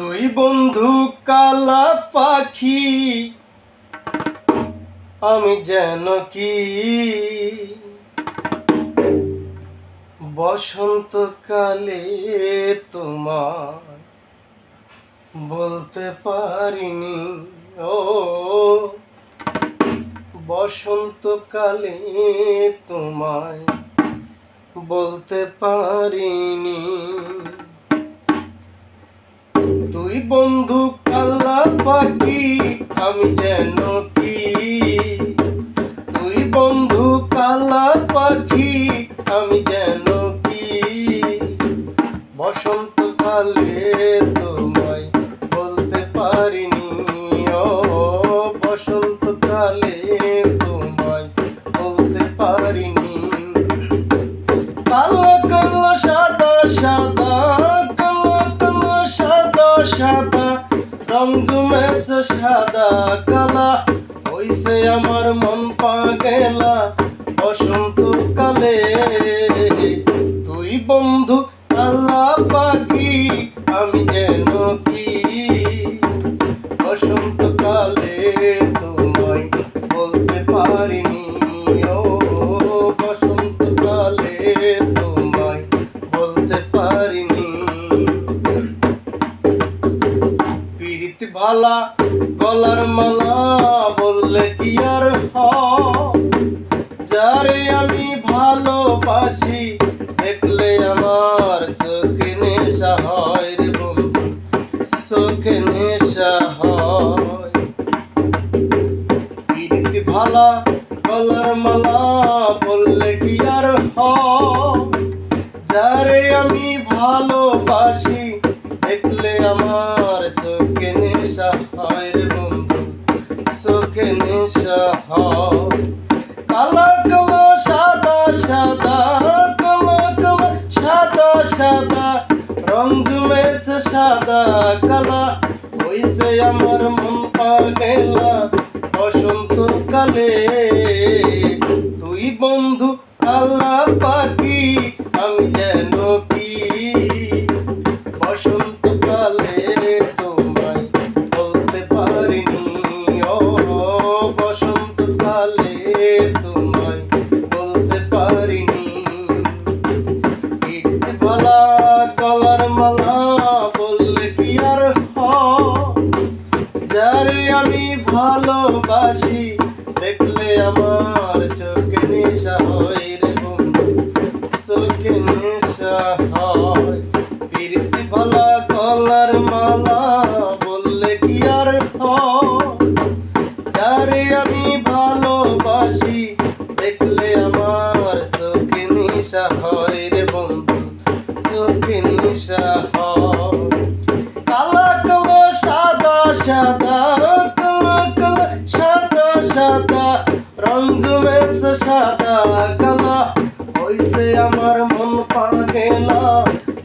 তুই বন্ধু কালা পাখি, আমি যেন কি বসন্তকালে তোমার বলতে পারিনি। ও বসন্তকালে তোমায় বলতে পারিনি। তুই বন্ধু কালা পাখি, আমি যেন কি। তুই বন্ধু কালা পাখি, আমি যেন কি বসন্তকালে তোমায় বলতে পারিনি। ও বসন্তকালে তোমায় বলতে পারিনি। কালো কালো সাদা সাদা, কালো কালো সাদা সাদা, রং জমেছে সাদা কালা, হইছে আমার মন পাগেলা বসন্তকালে। তুই বন্ধু কালা পাখি, আমি যেন কি বসন্তকালে তোমায় বলতে পারিনি। ও বসন্তকালে তোমায় বলতে পারিনি। পিরিত ভালা গলার মালা বললে কি আর যারে আমি ভালোবাসি, দেখলে আমার চোখে নেশা হয় রে বন্ধু, চোখে নেশা হয়। পিরিত ভালা গলার মালা বললে কি আর যারে আমি ভালোবাসি, দেখলে আমার চোখে নেশা হয় রে বন্ধু, চোখে নেশা হয়। কালো কালো সাদা সাদা, কালো কালো সাদা সাদা, রং জমেছে সাদা কালা, হইছে আমার মন পাগেলা বসন্তকালে। তুই বন্ধু কালা পাখি, আমি যেন কি বসন্তকালে তোমায় বলতে পারিনি। ও বসন্তকালে তোমায় বলতে পারিনি। পিরিত ভালা গলার মালা বললে কি আর যারে আমি ভালোবাসি, দেখলে আমার চোখে নেশা হয় রে বন্ধু, চোখে নেশা হয়। পিরিত ভালা গলার মালা বললে কি আর যারে আমি ভালোবাসি, দেখলে আমার চোখে নেশা হয় রে বন্ধু, চোখে নেশা হয়। কালো কালো সাদা সাদা, কালো কালো সাদা সাদা, রং জমেছে সাদা কালা, হইছে আমার মন পাগেলা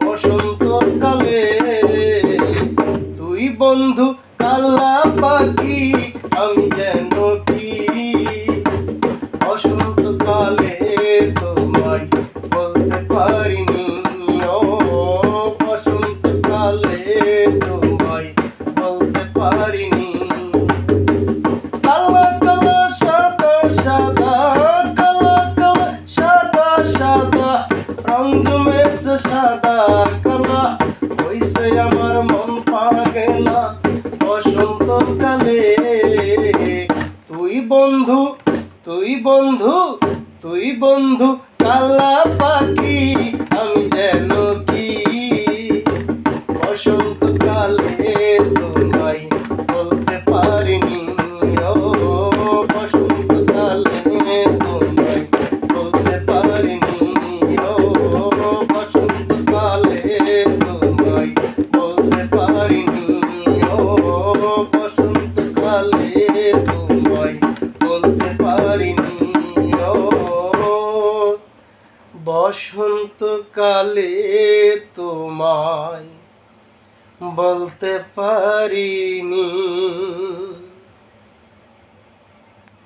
বসন্তকালে। তুই বন্ধু কালা পাখি, আমি যেন কি বসন্তকালে তোমায় বলতে পারিনি। ও বসন্তকালে তোমায় বলতে পারিনি। কালো কালো সাদা সাদা, কালো কালো সাদা সাদা, রং জমেছে সাদা কালা, হইছে আমার মন পাগেলা বসন্তকালে। তুই বন্ধু তুই বন্ধু তুই বন্ধু কালা পাখি, আমি যেন কি বসন্তকালে তোমায় বলতে পারিনি। ও বসন্তকালে তোমায় বলতে পারিনি। ও বসন্তকালে তোমায় বলতে পারিনি। ও বসন্তকালে তোমায় বলতে পারিনি। ও বসন্তকালে তোমায় বলতে পারিনি।